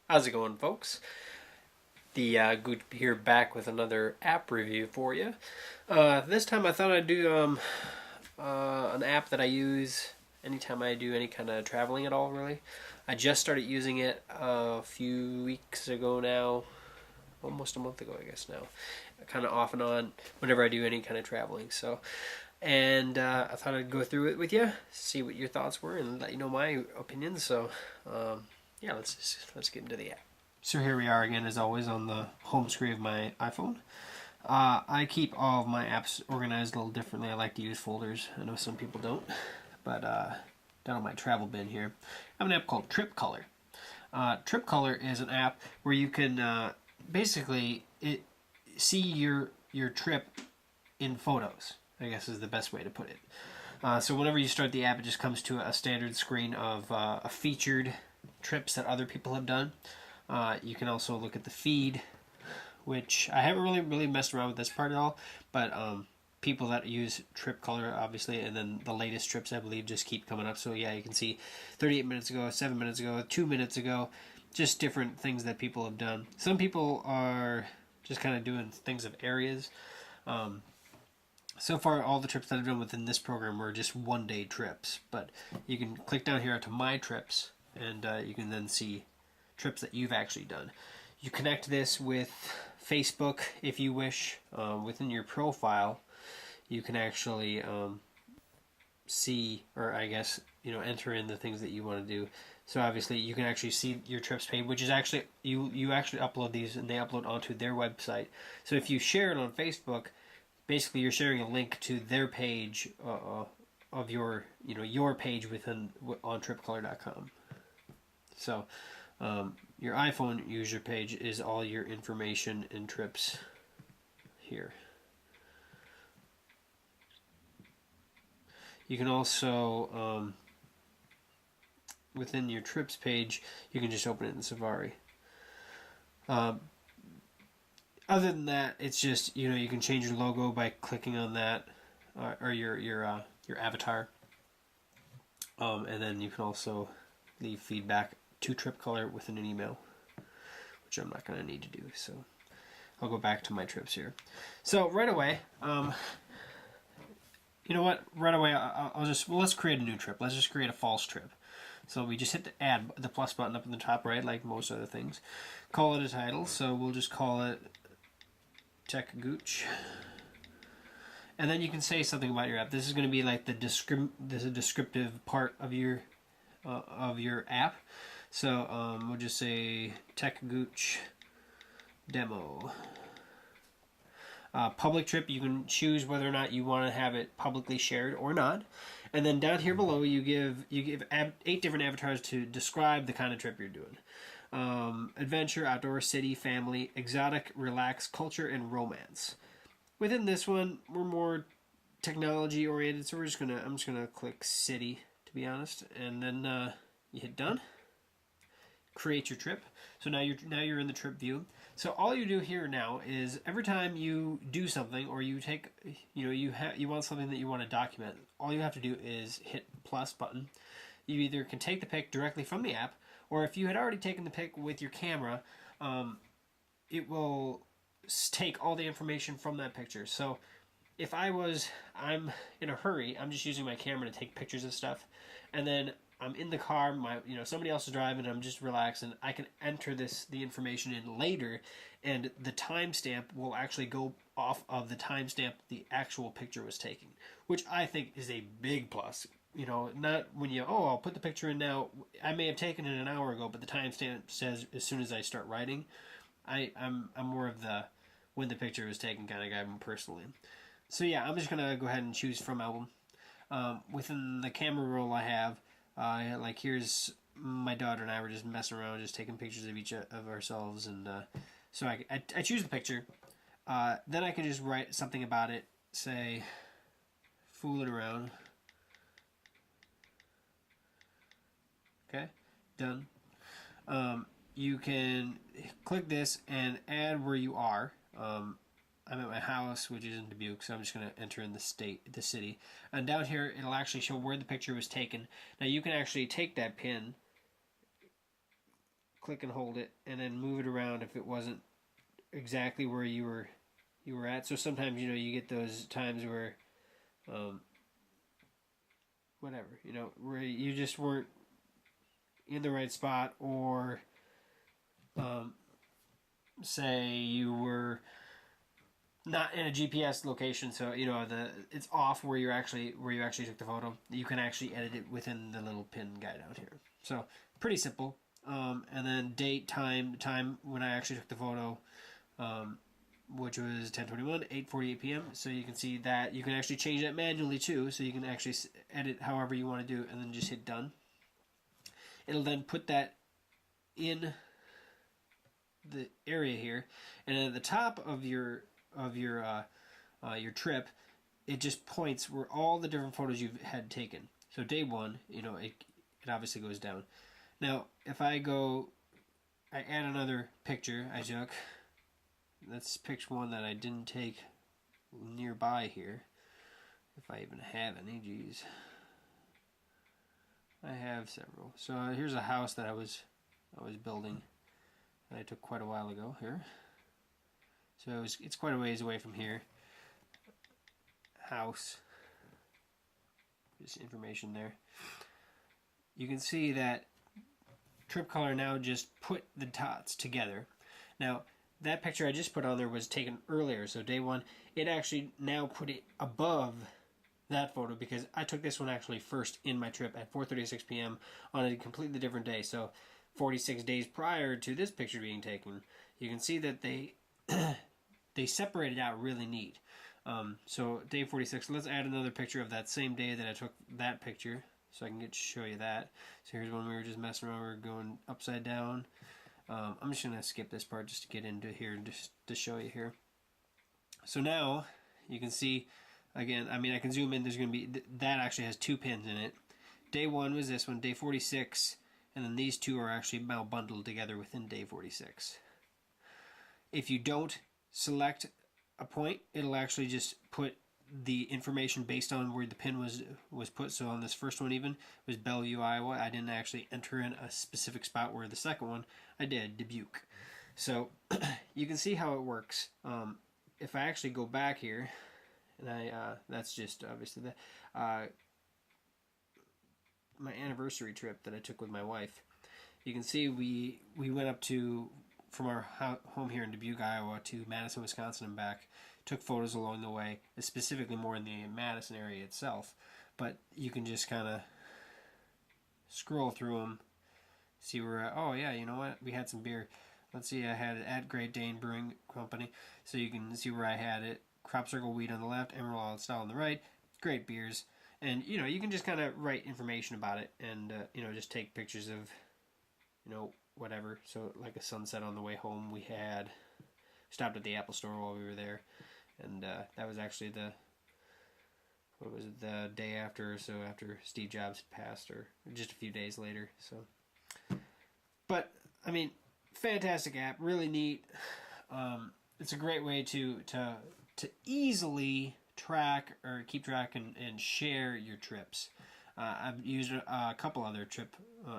How's it going, folks? The Good here back with another app review for you. This time I thought I'd do an app that I use anytime I do any kind of traveling at all. Really, I just started using it a few weeks ago now, almost a month ago, I guess now. Kind of off and on whenever I do any kind of traveling. I thought I'd go through it with you, see what your thoughts were, and let you know my opinions. Yeah, let's get into the app. So here we are again, as always, on the home screen of my iPhone. I keep all of my apps organized a little differently. I like to use folders. I know some people don't, but down on my travel bin here, I have an app called TripColor. TripColor is an app where you can see your trip in photos, I guess is the best way to put it. So whenever you start the app, it just comes to a standard screen of featured trips that other people have done. You can also look at the feed, which I haven't really messed around with this part at all, but people that use TripColor, obviously, and then the latest trips, I believe, just keep coming up. So yeah, you can see 38 minutes ago, 7 minutes ago, 2 minutes ago, just different things that people have done. Some people are just kind of doing things of areas. So far, all the trips that I've done within this program were just one-day trips, but you can click down here to My Trips, and you can then see trips that you've actually done. You connect this with Facebook if you wish. Within your profile, you can actually see, or I guess, enter in the things that you want to do. So obviously you can actually see your trips page, which is actually, you actually upload these and they upload onto their website. So if you share it on Facebook, basically you're sharing a link to their page of your page on tripcolor.com. So your iPhone user page is all your information and trips here. You can also, within your trips page, you can just open it in Safari. Other than that, it's just, you can change your logo by clicking on that, or your avatar. And then you can also leave feedback to TripColor within an email, which I'm not going to need to do. So I'll go back to my trips here. So right away, you know what? Right away, let's create a new trip. Let's just create a false trip. So we just hit the plus button up in the top right, like most other things. Call it a title. So we'll just call it Tech Gooch. And then you can say something about your app. This is going to be like the descriptive part of your app. So we'll just say Tech Gooch demo. Public trip, you can choose whether or not you want to have it publicly shared or not. And then down here below, you give 8 different avatars to describe the kind of trip you're doing. Adventure, outdoor, city, family, exotic, relaxed, culture, and romance. Within this one, we're more technology oriented, so I'm just gonna click city, to be honest, and then you hit done. Create your trip. So now you're in the trip view. So all you do here now is every time you do something or you take, you want something that you want to document, all you have to do is hit plus button. You either can take the pic directly from the app, or if you had already taken the pic with your camera, it will take all the information from that picture. So if I'm in a hurry, I'm just using my camera to take pictures of stuff, and then I'm in the car, somebody else is driving, I'm just relaxing. I can enter the information in later, and the timestamp will actually go off of the timestamp the actual picture was taken, which I think is a big plus. Not when I'll put the picture in now. I may have taken it an hour ago, but the timestamp says as soon as I start writing. I'm more of the when the picture was taken kind of guy personally. So yeah, I'm just gonna go ahead and choose from album. Within the camera roll I have. Like here's my daughter and I were just messing around, just taking pictures of each of ourselves, and so I choose the picture. Then I can just write something about it, say, fooling around. Okay, done. You can click this and add where you are. I'm at my house, which is in Dubuque, so I'm just going to enter in the city. And down here, it'll actually show where the picture was taken. Now, you can actually take that pin, click and hold it, and then move it around if it wasn't exactly where you were at. So sometimes, you know, you get those times where, whatever, you know, where you just weren't in the right spot, or say you were not in a GPS location, so you know it's off where you actually took the photo. You can actually edit it within the little pin guide out here. So pretty simple. And then date, time when I actually took the photo, which was 10:21, 8:48 p.m. So you can see that you can actually change that manually too. So you can actually edit however you want to do, and then just hit done. It'll then put that in the area here, and at the top of your trip, it just points where all the different photos you've had taken. So day one, you know, it obviously goes down. Now, if I add another picture I took. Let's pick one that I didn't take nearby here, if I even have any. Geez, I have several. So here's a house that I was building that I took quite a while ago here. So it's quite a ways away from here. House. Just information there. You can see that TripColor now just put the dots together. Now, that picture I just put on there was taken earlier, so day one. It actually now put it above that photo because I took this one actually first in my trip at 4:36 p.m. on a completely different day. So 46 days prior to this picture being taken, you can see that they separated out really neat. So day 46, let's add another picture of that same day that I took that picture so I can get to show you that. So here's one we were just messing around, we were going upside down. I'm just going to skip this part just to get into here, just to show you here. So now you can see, again, I mean, I can zoom in, there's going to be, that actually has two pins in it. Day one was this one, day 46, and then these two are actually now bundled together within day 46. If you don't select a point, it'll actually just put the information based on where the pin was put. So on this first one even was Bellevue, Iowa. I didn't actually enter in a specific spot, where the second one I did, Dubuque. So you can see how it works. If I actually go back here, and that's just obviously my anniversary trip that I took with my wife. You can see we went up to, from our home here in Dubuque, Iowa, to Madison, Wisconsin, and back. Took photos along the way, specifically more in the Madison area itself. But you can just kind of scroll through them, see where, oh yeah, you know what, we had some beer. Let's see, I had it at Great Dane Brewing Company. So you can see where I had it. Crop Circle Wheat on the left, Emerald Isle Style on the right. Great beers. And, you know, you can just kind of write information about it and, you know, just take pictures of, you know, whatever. So like a sunset on the way home, we had stopped at the Apple Store while we were there, and that was actually the day after or so, after Steve Jobs had passed, or just a few days later. So, but I mean, fantastic app, really neat. It's a great way to easily track or keep track and share your trips. I've used a couple other trip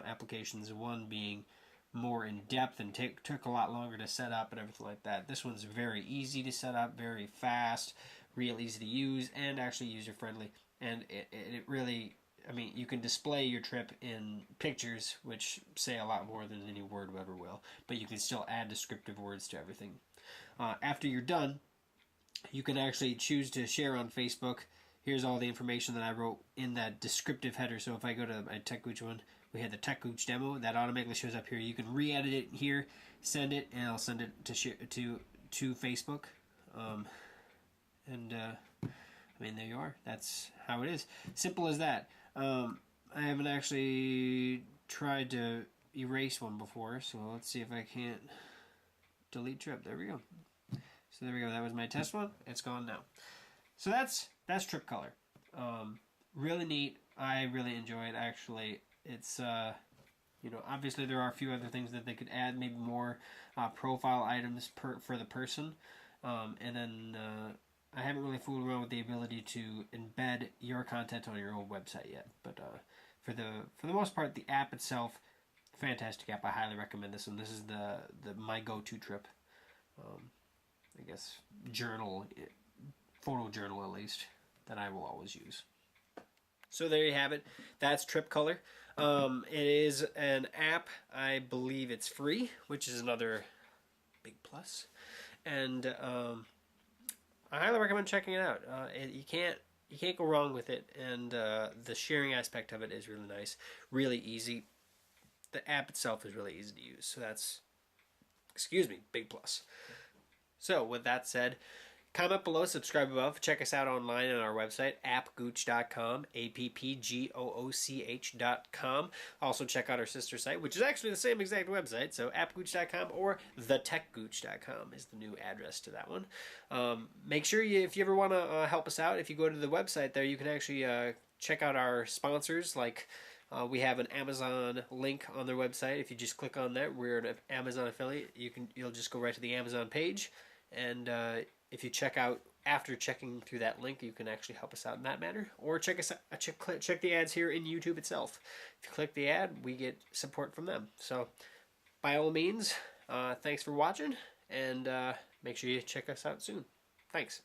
applications, one being more in depth and took a lot longer to set up and everything like that. This one's very easy to set up, very fast, real easy to use, and actually user friendly. And it really, I mean, you can display your trip in pictures, which say a lot more than any word ever will, but you can still add descriptive words to everything. After you're done, you can actually choose to share on Facebook. Here's all the information that I wrote in that descriptive header. So if I go to my Tech Gooch one, we had the Tech Gooch demo, that automatically shows up here. You can re-edit it here, send it, and I'll send it to Facebook. I mean, there you are. That's how it is. Simple as that. I haven't actually tried to erase one before, so let's see if I can't delete trip. There we go. So there we go. That was my test one. It's gone now. So that's TripColor. Really neat. I really enjoy it, actually. It's, you know, obviously there are a few other things that they could add, maybe more profile items for the person. And then I haven't really fooled around with the ability to embed your content on your own website yet. But for the most part, the app itself, fantastic app. I highly recommend this one. This is the my go-to trip. I guess journal, photo journal at least, that I will always use. So there you have it. That's TripColor. It is an app. I believe it's free, which is another big plus. And I highly recommend checking it out. You can't go wrong with it, and the sharing aspect of it is really nice, really easy. The app itself is really easy to use, so that's, excuse me, big plus. So with that said, comment below, subscribe above, check us out online on our website, appgooch.com, appgooch.com. Also check out our sister site, which is actually the same exact website, so appgooch.com or thetechgooch.com is the new address to that one. Make sure if you ever want to help us out, if you go to the website there, you can actually check out our sponsors, like we have an Amazon link on their website. If you just click on that, we're an Amazon affiliate. You'll just go right to the Amazon page, and if you check out after checking through that link, you can actually help us out in that manner. Or check us out, check the ads here in YouTube itself. If you click the ad, we get support from them. So by all means, thanks for watching, and make sure you check us out soon. Thanks.